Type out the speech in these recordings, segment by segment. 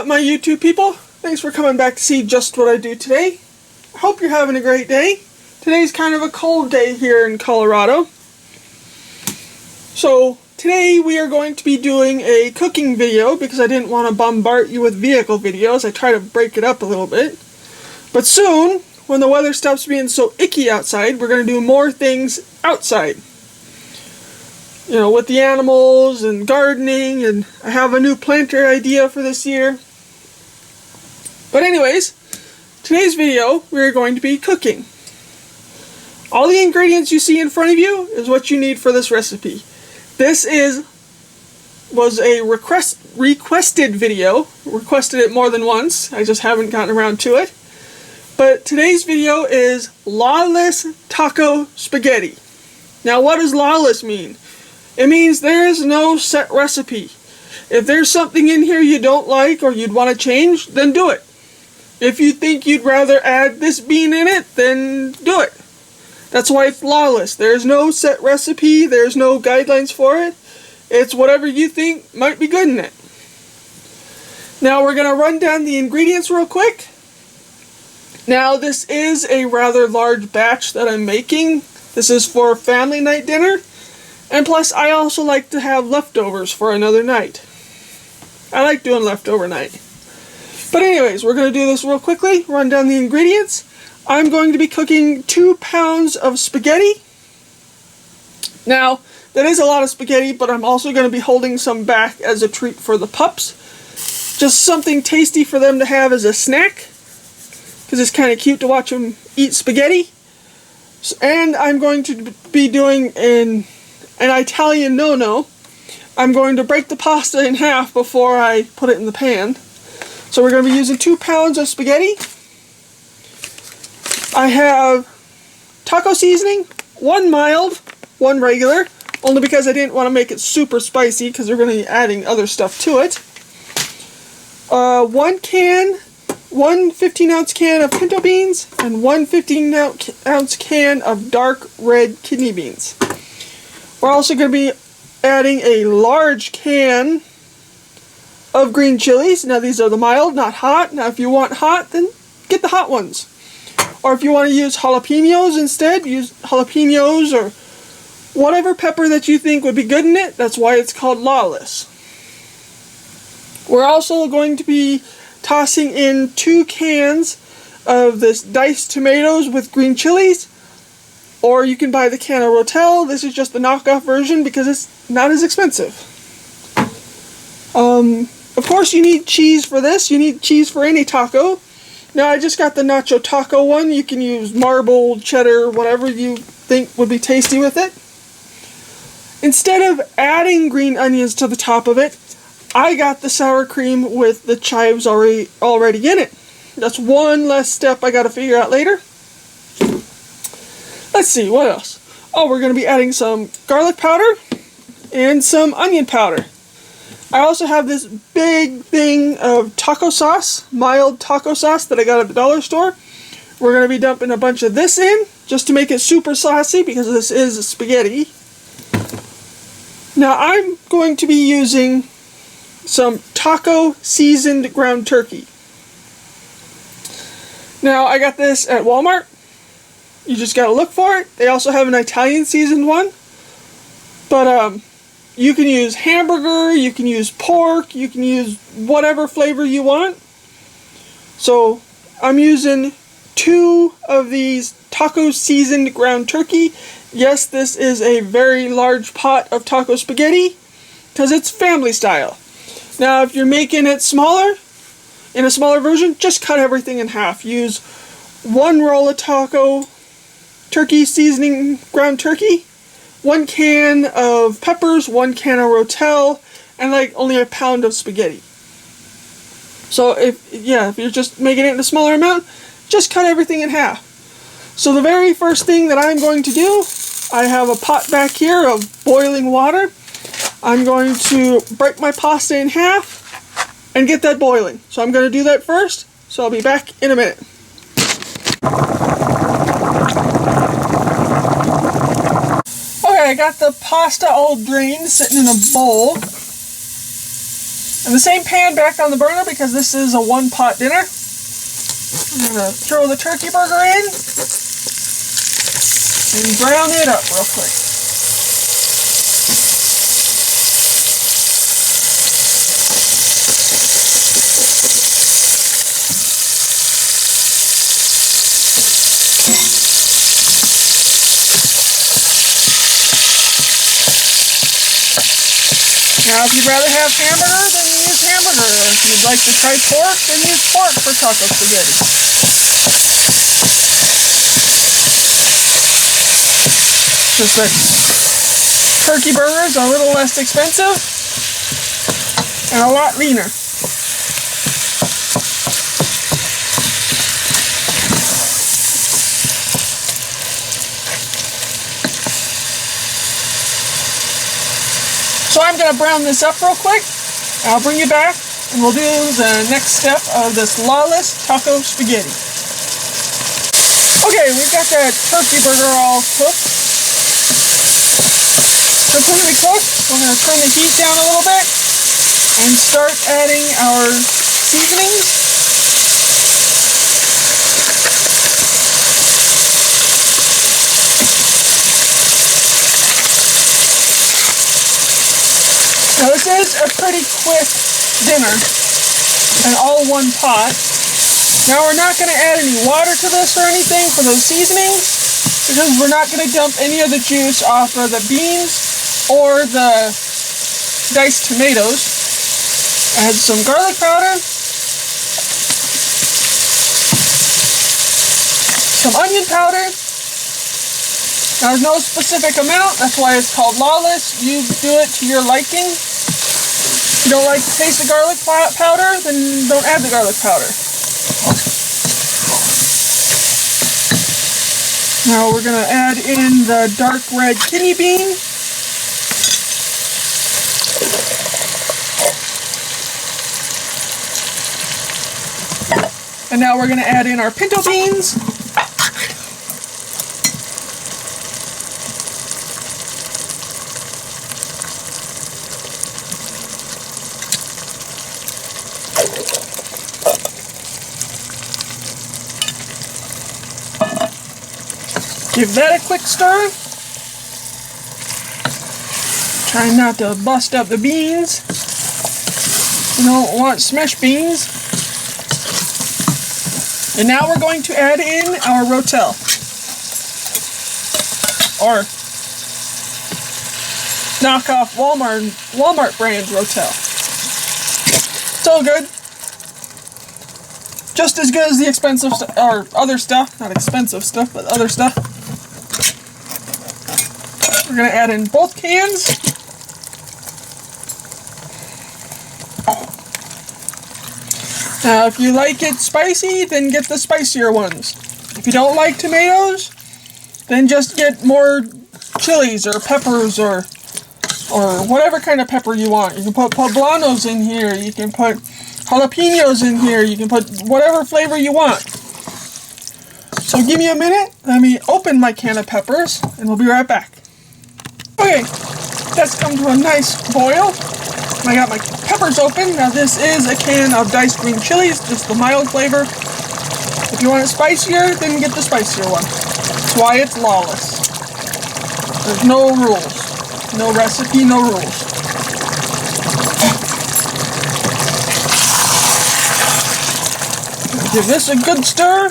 up, my YouTube people? Thanks for coming back to see just what I do today. I hope you're having a great day. Today's kind of a cold day here in Colorado. So today we are going to be doing a cooking video because I didn't want to bombard you with vehicle videos. I try to break it up a little bit. But soon, when the weather stops being so icky outside, we're going to do more things outside. You know, with the animals and gardening, and I have a new planter idea for this year. But anyways, today's video we're going to be cooking. All the ingredients you see in front of you is what you need for this recipe. This was a requested video. Requested it more than once. I just haven't gotten around to it. But today's video is Lawless taco spaghetti. Now, what does lawless mean? It means there is no set recipe. If there's something in here you don't like or you'd want to change, then do it. If you think you'd rather add this bean in it, then do it. That's why it's lawless. There's no set recipe, there's no guidelines for it. It's whatever you think might be good in it. Now we're going to run down the ingredients real quick. Now this is a rather large batch that I'm making. This is for family night dinner. And plus, I also like to have leftovers for another night. I like doing leftover night. But anyways, we're going to do this real quickly, run down the ingredients. I'm going to be cooking 2 pounds of spaghetti. Now, that is a lot of spaghetti, but I'm also going to be holding some back as a treat for the pups. Just something tasty for them to have as a snack, because it's kind of cute to watch them eat spaghetti. And I'm going to be doing an Italian no-no. I'm going to break the pasta in half before I put it in the pan. So we're going to be using 2 pounds of spaghetti. I have taco seasoning, 1 mild, 1 regular, only because I didn't want to make it super spicy because we're going to be adding other stuff to it. 1 15-ounce can of pinto beans, and 1 15-ounce can of dark red kidney beans. We're also going to be adding a large can of green chilies. Now these are the mild, not hot. Now if you want hot, then get the hot ones. Or if you want to use jalapenos instead, use jalapenos or whatever pepper that you think would be good in it. That's why it's called lawless. We're also going to be tossing in 2 cans of this diced tomatoes with green chilies. Or you can buy the can of Rotel. This is just the knockoff version because it's not as expensive. Of course you need cheese for this. You need cheese for any taco. Now I just got the nacho taco one. You can use marbled, cheddar, whatever you think would be tasty with it. Instead of adding green onions to the top of it, I got the sour cream with the chives already in it. That's one less step I got to figure out later. Let's see, what else? Oh, we're going to be adding some garlic powder and some onion powder. I also have this big thing of taco sauce, mild taco sauce that I got at the dollar store. We're going to be dumping a bunch of this in just to make it super saucy because this is spaghetti. Now I'm going to be using some taco seasoned ground turkey. Now I got this at Walmart. You just gotta look for it. They also have an Italian seasoned one. But you can use hamburger, you can use pork, you can use whatever flavor you want. So I'm using 2 of these taco seasoned ground turkey. Yes, this is a very large pot of taco spaghetti because it's family style. Now if you're making it smaller, in a smaller version, just cut everything in half. Use 1 roll of taco turkey seasoning ground turkey, 1 can of peppers, 1 can of Rotel, and like only a pound of spaghetti. So if you're just making it in a smaller amount, just cut everything in half. So the very first thing that I'm going to do, I have a pot back here of boiling water. I'm going to break my pasta in half and get that boiling. So I'm going to do that first, so I'll be back in a minute. Okay, I got the pasta all drained, sitting in a bowl. And And the same pan back on the burner because this is a one-pot dinner. I'm going to throw the turkey burger in and brown it up real quick. Now, if you'd rather have hamburger, then use hamburger. If you'd like to try pork, then use pork for taco spaghetti. Just that turkey burgers are a little less expensive and a lot leaner. So I'm going to brown this up real quick. I'll bring you back and we'll do the next step of this Lawless taco spaghetti. Okay, we've got that turkey burger all cooked. Completely cooked. We're going to turn the heat down a little bit and start adding our seasonings. Now this is a pretty quick dinner and all one pot. Now we're not going to add any water to this or anything for those seasonings because we're not going to dump any of the juice off of the beans or the diced tomatoes. Add some garlic powder, some onion powder. Now there's no specific amount, that's why it's called Lawless. You do it to your liking. If you don't like the taste of garlic powder, then don't add the garlic powder. Now we're going to add in the dark red kidney bean. And now we're going to add in our pinto beans. Give that a quick stir. Try not to bust up the beans. You don't want smashed beans. And now we're going to add in our rotel. Or knockoff Walmart brand rotel. So good. Just as good as the expensive stuff, or other stuff. Not expensive stuff, but other stuff. We're going to add in both cans. Now, if you like it spicy, then get the spicier ones. If you don't like tomatoes, then just get more chilies or peppers or whatever kind of pepper you want. You can put poblanos in here. You can put jalapenos in here. You can put whatever flavor you want. So give me a minute. Let me open my can of peppers, and we'll be right back. Okay, that's come to a nice boil. I got my peppers open. Now this is a can of diced green chilies, just the mild flavor. If you want it spicier, then get the spicier one. That's why it's Lawless. There's no rules. No recipe, no rules. Give this a good stir.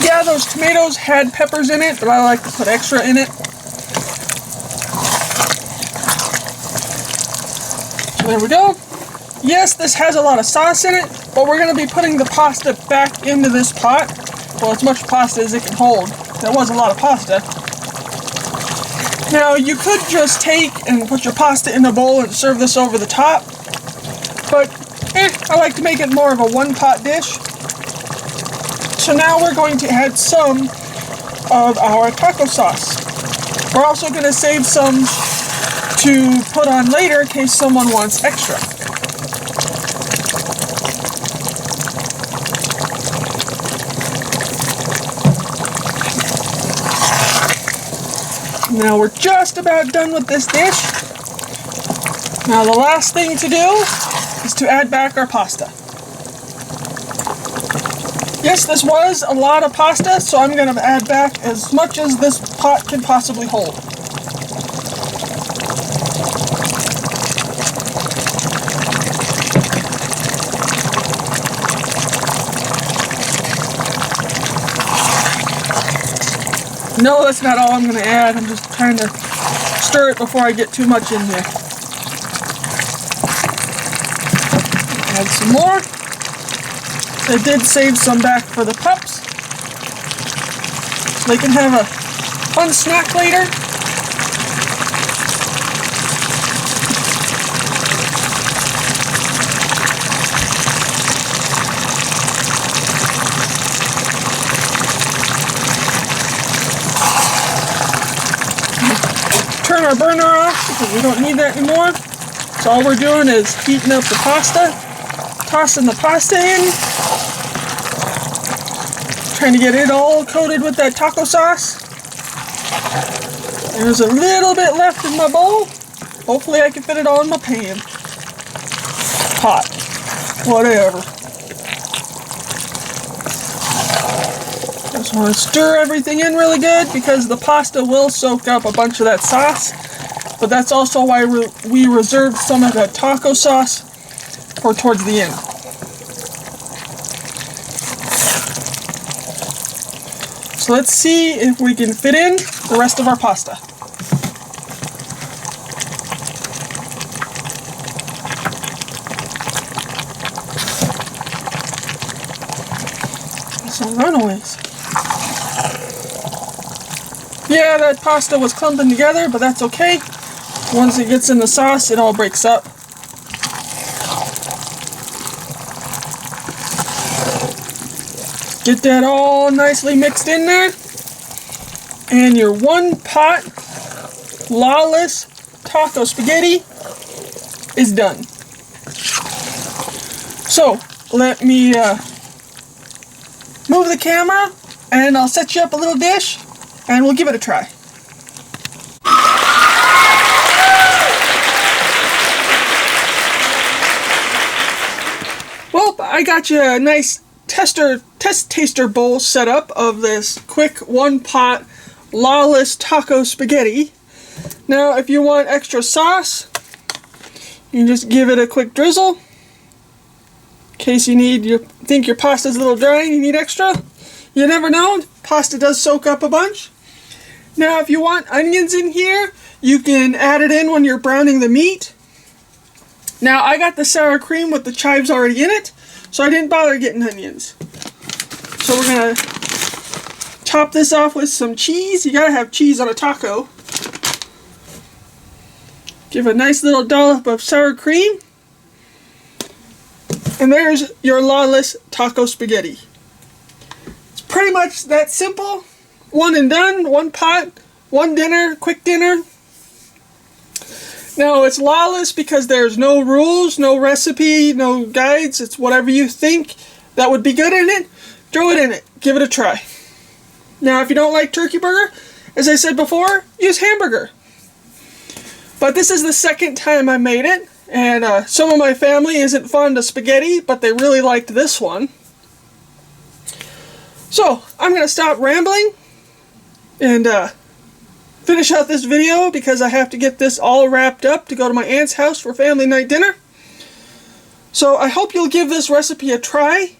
Yeah, those tomatoes had peppers in it, but I like to put extra in it. So there we go. Yes, this has a lot of sauce in it, but we're going to be putting the pasta back into this pot. Well, as much pasta as it can hold. That was a lot of pasta. Now, you could just take and put your pasta in a bowl and serve this over the top, but I like to make it more of a one-pot dish. So now we're going to add some of our taco sauce. We're also going to save some to put on later in case someone wants extra. Now we're just about done with this dish. Now the last thing to do is to add back our pasta. Yes, this was a lot of pasta, so I'm going to add back as much as this pot can possibly hold. No, that's not all I'm going to add. I'm just trying to stir it before I get too much in here. Add some more. I did save some back for the pups. So they can have a fun snack later. Turn our burner off because we don't need that anymore. So all we're doing is heating up the pasta, tossing the pasta in, trying to get it all coated with that taco sauce. There's a little bit left in my bowl. Hopefully I can fit it all in my pan. Pot. Whatever. Just want to stir everything in really good because the pasta will soak up a bunch of that sauce. But that's also why we reserved some of that taco sauce for towards the end. So let's see if we can fit in the rest of our pasta. Some runaways. Yeah, that pasta was clumping together, but that's okay. Once it gets in the sauce, it all breaks up. Get that all nicely mixed in there. And your one pot Lawless taco spaghetti is done. So, let me move the camera and I'll set you up a little dish and we'll give it a try. Well, I got you a nice test taster bowl set up of this quick one pot Lawless taco spaghetti. Now if you want extra sauce, you can just give it a quick drizzle. In case you think your pasta's a little dry and you need extra. You never know, pasta does soak up a bunch. Now if you want onions in here, you can add it in when you're browning the meat. Now I got the sour cream with the chives already in it, so I didn't bother getting onions. So we're going to top this off with some cheese. You gotta have cheese on a taco. Give a nice little dollop of sour cream. And there's your Lawless taco spaghetti. It's pretty much that simple. One and done, one pot, one dinner, quick dinner. Now it's Lawless because there's no rules, no recipe, no guides. It's whatever you think that would be good in it. Throw it in it. Give it a try. Now if you don't like turkey burger, as I said before, use hamburger. But this is the second time I made it, and some of my family isn't fond of spaghetti, but they really liked this one. So I'm going to stop rambling and finish out this video because I have to get this all wrapped up to go to my aunt's house for family night dinner. So I hope you'll give this recipe a try.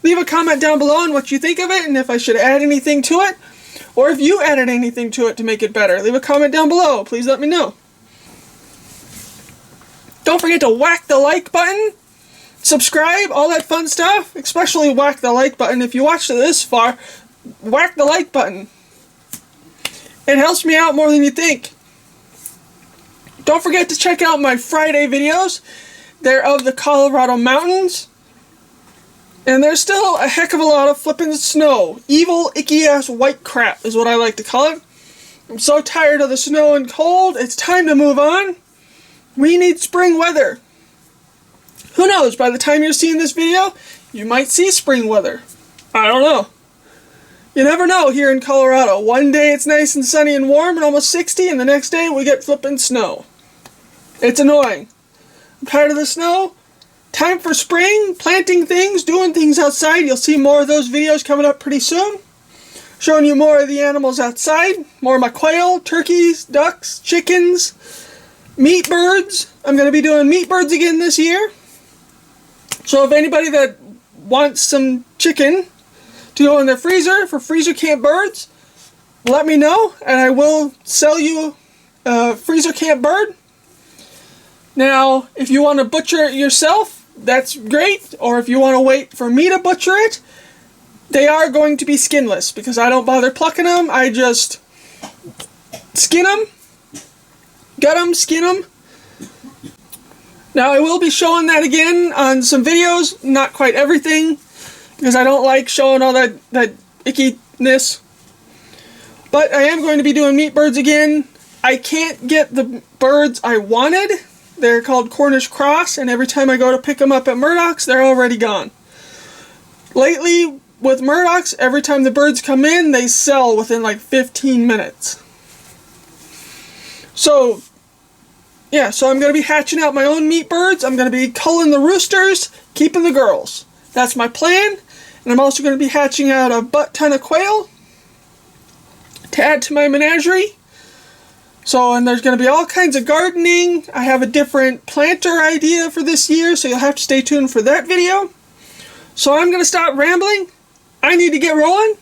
Leave a comment down below on what you think of it and if I should add anything to it. Or if you added anything to it to make it better. Leave a comment down below. Please let me know. Don't forget to whack the like button. Subscribe, all that fun stuff. Especially whack the like button. If you watched it this far, whack the like button. It helps me out more than you think. Don't forget to check out my Friday videos. They're of the Colorado mountains. And there's still a heck of a lot of flippin' snow. Evil, icky-ass white crap is what I like to call it. I'm so tired of the snow and cold, it's time to move on. We need spring weather. Who knows, by the time you're seeing this video, you might see spring weather. I don't know. You never know here in Colorado. One day it's nice and sunny and warm and almost 60, and the next day we get flippin' snow. It's annoying. I'm tired of the snow. Time for spring, planting things, doing things outside. You'll see more of those videos coming up pretty soon. Showing you more of the animals outside. More of my quail, turkeys, ducks, chickens, meat birds. I'm going to be doing meat birds again this year. So if anybody that wants some chicken to go in their freezer for freezer camp birds, let me know and I will sell you a freezer camp bird. Now, if you want to butcher it yourself, that's great. Or if you want to wait for me to butcher it, they are going to be skinless because I don't bother plucking them. I just skin them, gut them, skin them. Now I will be showing that again on some videos, not quite everything, because I don't like showing all that ickiness. But I am going to be doing meat birds again. I can't get the birds I wanted. They're called Cornish Cross, and every time I go to pick them up at Murdoch's, they're already gone. Lately, with Murdoch's, every time the birds come in, they sell within like 15 minutes. So, yeah, so I'm going to be hatching out my own meat birds. I'm going to be culling the roosters, keeping the girls. That's my plan. And I'm also going to be hatching out a butt ton of quail to add to my menagerie. So, and there's going to be all kinds of gardening. I have a different planter idea for this year, so you'll have to stay tuned for that video. So I'm going to stop rambling. I need to get rolling.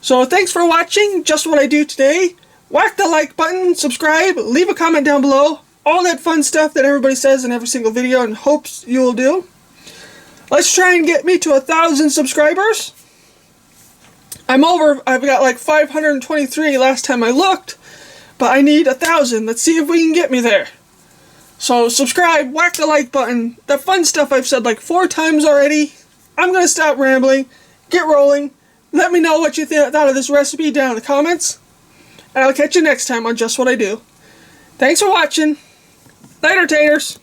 So thanks for watching Just What I Do Today. Whack the like button, subscribe, leave a comment down below. All that fun stuff that everybody says in every single video and hopes you'll do. Let's try and get me to 1,000 subscribers. I've got like 523 last time I looked, but I need 1,000. Let's see if we can get me there. So subscribe, whack the like button. The fun stuff I've said like 4 times already. I'm going to stop rambling, get rolling. Let me know what you thought of this recipe down in the comments. And I'll catch you next time on Just What I Do. Thanks for watching. Later, taters.